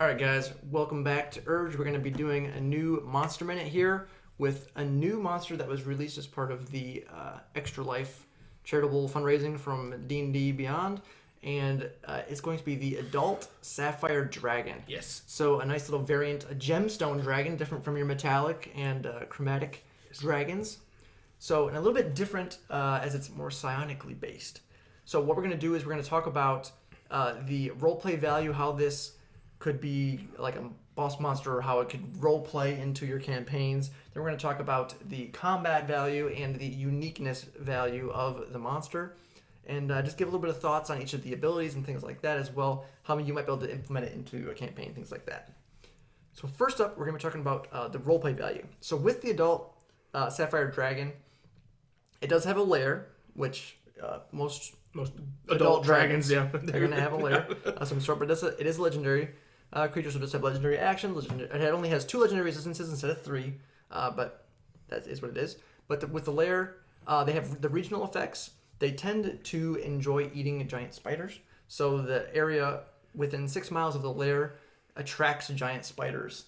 Alright guys, welcome back to Urge. We're going to be doing a new Monster Minute here with a new monster that was released as part of the Extra Life charitable fundraising from D&D Beyond. And it's going to be the Adult Sapphire Dragon. Yes. So a nice little variant, a gemstone dragon, different from your metallic and chromatic dragons. So and a little bit different as it's more psionically based. So what we're going to do is we're going to talk about the roleplay value, how this could be like a boss monster, or how it could roleplay into your campaigns. Then we're going to talk about the combat value and the uniqueness value of the monster. And just give a little bit of thoughts on each of the abilities and things like that as well, how you might be able to implement it into a campaign, things like that. So first up, we're going to be talking about the roleplay value. So with the Adult Sapphire Dragon, it does have a lair, which most adult dragons, are going to have a lair of some sort, but it is legendary. Creatures will just have legendary actions. It only has 2 legendary resistances instead of 3, but that is what it is. But with the lair, they have the regional effects. They tend to enjoy eating giant spiders, so the area within 6 miles of the lair attracts giant spiders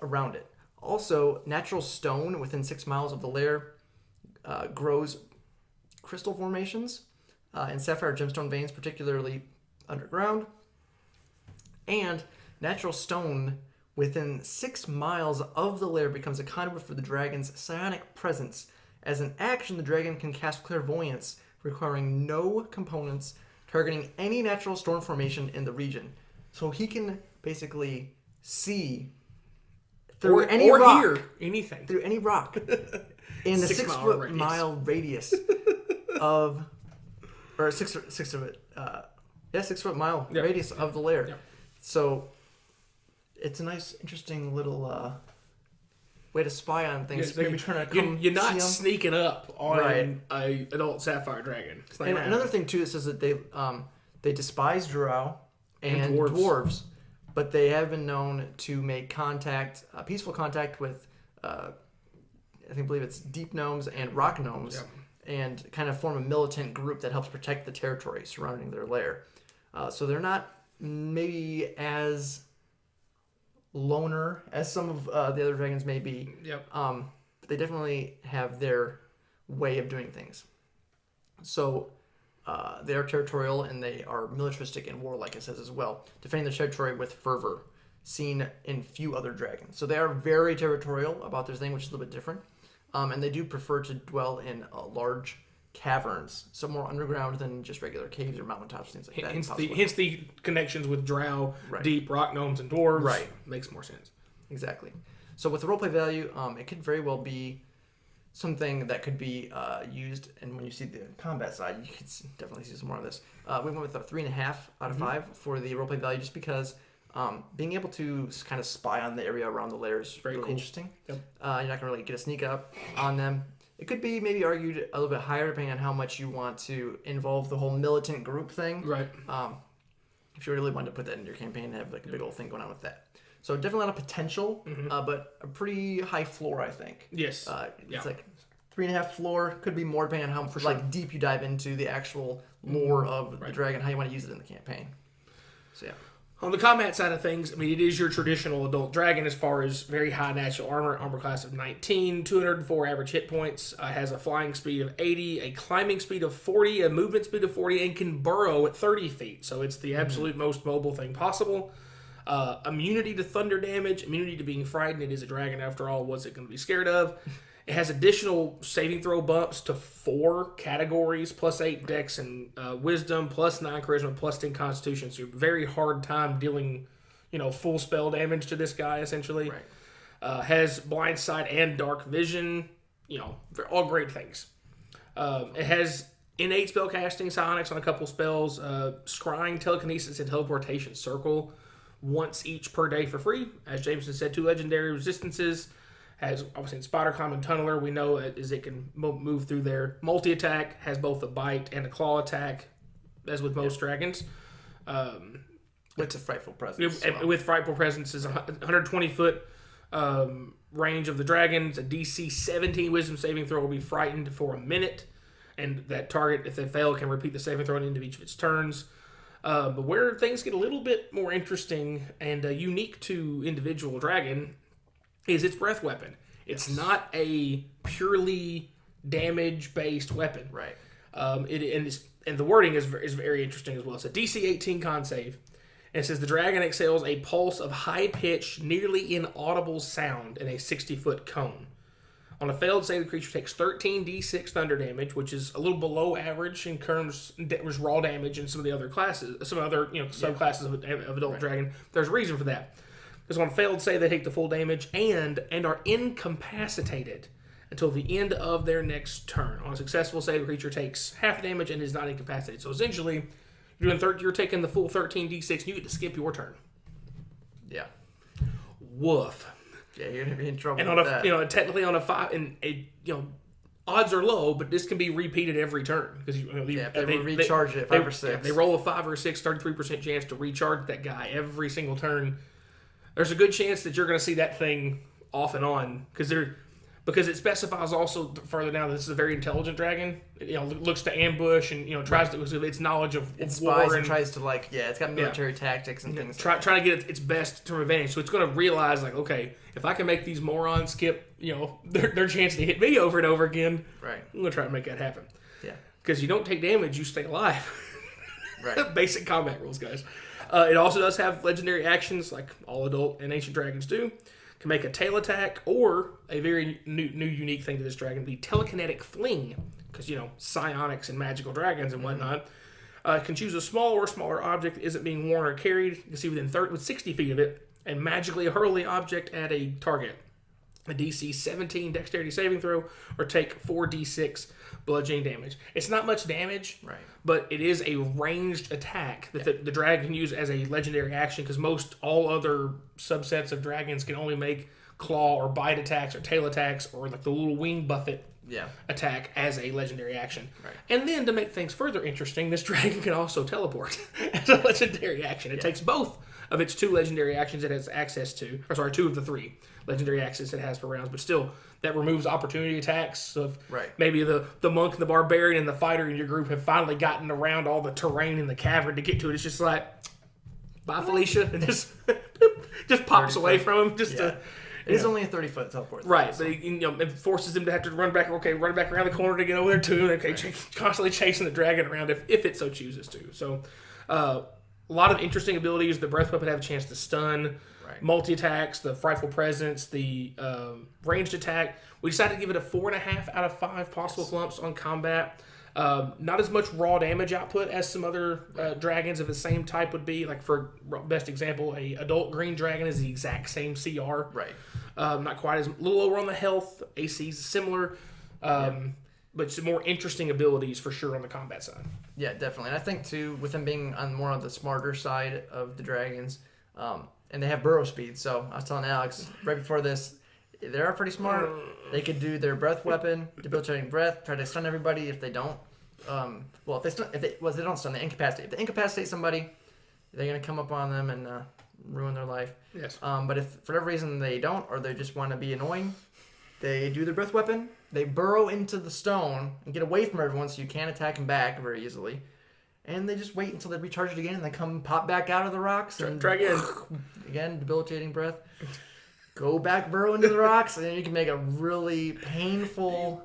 around it. Also, natural stone within 6 miles of the lair grows crystal formations and sapphire gemstone veins, particularly underground. And natural stone within 6 miles of the lair becomes a conduit for the dragon's psionic presence. As an action, the dragon can cast clairvoyance, requiring no components, targeting any natural stone formation in the region. So he can basically see through any rock, hear anything through any rock in a 6 mile radius of, or 6 foot mile radius of the lair. Yep. So it's a nice, interesting little way to spy on things. Yeah, you're not sneaking up on a Adult Sapphire Dragon. And another thing too, it says that they despise drow and dwarves, but they have been known to make peaceful contact with, I believe it's deep gnomes and rock gnomes, and kind of form a militant group that helps protect the territory surrounding their lair. So they're not maybe as loner as some of the other dragons may be. But they definitely have their way of doing things. So they are territorial and they are militaristic and warlike, it says as well, defending their territory with fervor, seen in few other dragons. So they are very territorial about their thing, which is a little bit different. And they do prefer to dwell in large caverns, so more underground than just regular caves or mountaintops, things like that. Hence the connections with drow, deep rock gnomes, and dwarves. Right. Makes more sense. Exactly. So with the roleplay value, it could very well be something that could be used, and when you see the combat side, you can definitely see some more of this. We went with a 3.5 out of 5 for the roleplay value, just because being able to kind of spy on the area around the lair is very cool. Interesting. Yep. You're not going to really get a sneak up on them. It could be maybe argued a little bit higher depending on how much you want to involve the whole militant group thing. Right. If you really wanted to put that in your campaign and have like a big old thing going on with that. So definitely a lot of potential, but a pretty high floor, I think. Yes. It's like 3.5 floor. Could be more depending on how deep you dive into the actual lore of the dragon, how you want to use it in the campaign. So yeah. On the combat side of things, I mean, it is your traditional adult dragon as far as very high natural armor class of 19, 204 average hit points, has a flying speed of 80, a climbing speed of 40, a movement speed of 40, and can burrow at 30 feet. So it's the absolute most mobile thing possible. Immunity to thunder damage, immunity to being frightened. It is a dragon after all. What's it going to be scared of? It has additional saving throw bumps to 4 categories, plus 8 dex and wisdom, plus 9 charisma, plus 10 constitution. So very hard time dealing, full spell damage to this guy, essentially. Right. Has blind sight and dark vision, all great things. It has innate spell casting, psionics on a couple spells, scrying, telekinesis, and teleportation circle once each per day for free. As Jameson said, 2 legendary resistances. Has obviously Spider Climb and Tunneler. We know it can move through there. Multi-attack, has both a bite and a claw attack, as with most dragons. With a frightful presence. With frightful presence is 120-foot range of the dragons. A DC 17 wisdom saving throw will be frightened for a minute. And that target, if they fail, can repeat the saving throw at the end of each of its turns. But where things get a little bit more interesting and unique to individual dragon is its breath weapon. It's not a purely damage-based weapon. Right. And the wording is very interesting as well. It's a DC 18 con save. And it says the dragon exhales a pulse of high-pitched, nearly inaudible sound in a 60-foot cone. On a failed save, the creature takes 13 d6 thunder damage, which is a little below average in terms of raw damage in some of the other classes, some other subclasses of Adult Dragon. There's a reason for that. Because on a failed save, they take the full damage and are incapacitated until the end of their next turn. On a successful save, the creature takes half damage and is not incapacitated. So essentially, you're taking the full 13 d6 and you get to skip your turn. Yeah. Woof. Yeah, you're gonna be in trouble. And on with a that. technically on a 5, and odds are low, but this can be repeated every turn because if they recharge it 5 or 6. They roll a 5 or 6, 33% chance to recharge that guy every single turn. There's a good chance that you're going to see that thing off and on because it specifies also further down that this is a very intelligent dragon. It looks to ambush and tries to its knowledge of it war spies and tries to it's got military tactics and things. Trying to get its best to advantage. So it's going to realize okay, if I can make these morons skip their chance to hit me over and over again, right? I'm going to try to make that happen. Yeah, because you don't take damage, you stay alive. Right. Basic combat rules, guys. It also does have legendary actions like all adult and ancient dragons do. Can make a tail attack or a very new unique thing to this dragon, the telekinetic fling, because psionics and magical dragons and whatnot. Can choose a small or smaller object that isn't being worn or carried. You can see within 60 feet of it, and magically hurl the object at a target. A DC 17 dexterity saving throw, or take 4d6 bludgeoning damage. It's not much damage, right? But it is a ranged attack that the dragon can use as a legendary action, because all other subsets of dragons can only make claw or bite attacks or tail attacks or like the little wing buffet attack as a legendary action. Right. And then to make things further interesting, this dragon can also teleport as a legendary action. It takes both of its 2 legendary actions it has access to, 2 of the 3 legendary actions it has per rounds, but still, that removes opportunity attacks. So if maybe the monk and the barbarian and the fighter in your group have finally gotten around all the terrain in the cavern to get to it, it's just like, bye Felicia, and just pops away from him. It is only a 30-foot teleport. Right, so. But it forces them to have to run back around the corner to get over there too, and constantly chasing the dragon around if it so chooses to. So, a lot of interesting abilities. The breath weapon have a chance to stun, multi-attacks, the frightful presence, the ranged attack. We decided to give it a 4.5 out of 5 possible flumps on combat. Not as much raw damage output as some other dragons of the same type would be. Like for best example, a adult green dragon is the exact same CR. Right. Not quite as little lower on the health. AC is similar. But some more interesting abilities for sure on the combat side. Yeah, definitely. And I think too, with them being more on the smarter side of the dragons, and they have burrow speed. So I was telling Alex right before this, they are pretty smart. They could do their breath weapon, debilitating breath, try to stun everybody. If they don't, if they don't stun, they incapacitate. If they incapacitate somebody, they're gonna come up on them and ruin their life. Yes. But if for whatever reason they don't, or they just want to be annoying, they do their breath weapon. They burrow into the stone and get away from everyone, so you can't attack them back very easily. And they just wait until they recharge it again, and they come pop back out of the rocks. And try again. Again, debilitating breath. Go back, burrow into the rocks, and then you can make a really painful...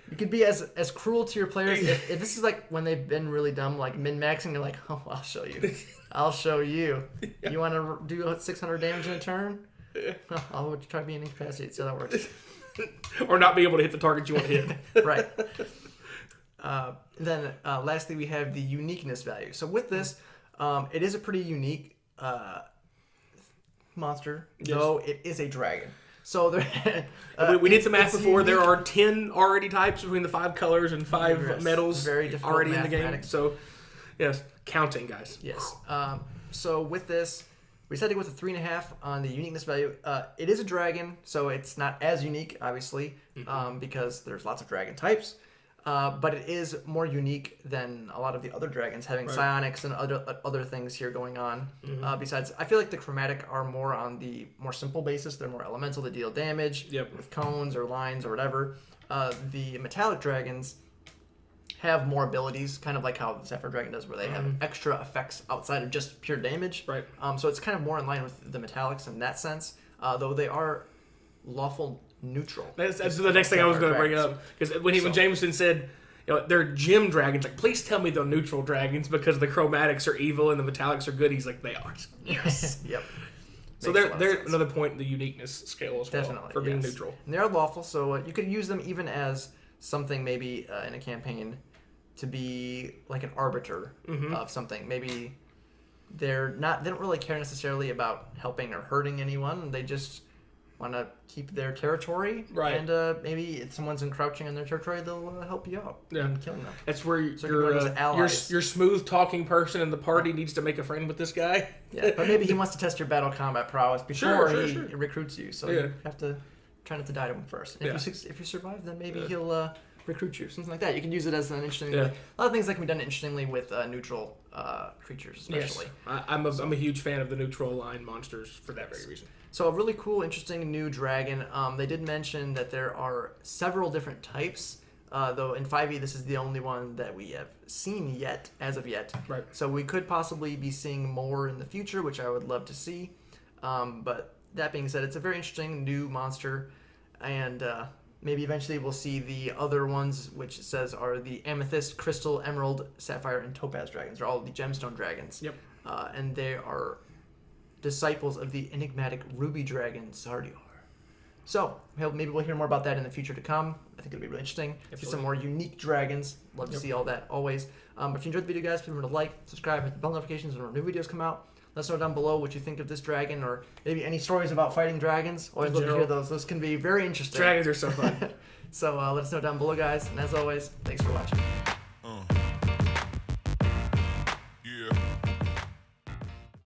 You could be as cruel to your players. If this is like when they've been really dumb, like min-maxing, you're like, oh, I'll show you. I'll show you. You want to do 600 damage in a turn? I'll try being incapacitated, see how that works. Or not be able to hit the target you want to hit. Right. Then lastly, we have the uniqueness value. So with this, it is a pretty unique monster, though it is a dragon. So there, we did some math before. Unique. There are 10 already types between the 5 colors and 5 metals already in the game. So, yes, counting, guys. Yes. So with this, we decided to go with a 3.5 on the uniqueness value. It is a dragon, so it's not as unique, obviously, because there's lots of dragon types. But it is more unique than a lot of the other dragons, having psionics and other things here going on. Besides, I feel like the chromatic are more on the more simple basis. They're more elemental to deal damage with cones or lines or whatever. The metallic dragons have more abilities, kind of like how the Sapphire Dragon does, where they have extra effects outside of just pure damage. Right. So it's kind of more in line with the metallics in that sense, though they are lawful neutral. That's the next thing I was going to bring up, because when Jameson said, they're gem dragons, like, please tell me they're neutral dragons because the chromatics are evil and the metallics are good. He's like, they are. Yes. Yep. So they're another point in the uniqueness scale as well. Definitely, for being neutral. And they are lawful, so you could use them even as something maybe in a campaign to be like an arbiter of something. Maybe they don't really care necessarily about helping or hurting anyone. They just want to keep their territory, right? And maybe if someone's encroaching on their territory, they'll help you out in killing them. That's where your smooth talking person in the party needs to make a friend with this guy. Yeah, but maybe he wants to test your battle combat prowess before he recruits you. So you have to try not to die to him first. And if you survive, then maybe he'll recruit you, something like that. You can use it as an interesting. A lot of things that can be done interestingly with neutral creatures, especially. Yes. I'm a huge fan of the neutral line monsters for that very reason. So a really cool, interesting new dragon. They did mention that there are several different types, though in 5e this is the only one that we have seen yet, as of yet. Right. So we could possibly be seeing more in the future, which I would love to see. But that being said, it's a very interesting new monster, and maybe eventually we'll see the other ones, which it says are the Amethyst, Crystal, Emerald, Sapphire, and Topaz dragons. They're all the gemstone dragons. Yep. And they are disciples of the enigmatic ruby dragon Zardior. So maybe we'll hear more about that in the future to come. I think it'll be really interesting. See some more unique dragons. Love to see all that always. But if you enjoyed the video, guys, please remember to like, subscribe, hit the bell notifications when our new videos come out. Let us know down below what you think of this dragon, or maybe any stories about fighting dragons. Always love to hear those. Those can be very interesting. Dragons are so fun. So let us know down below, guys. And as always, thanks for watching.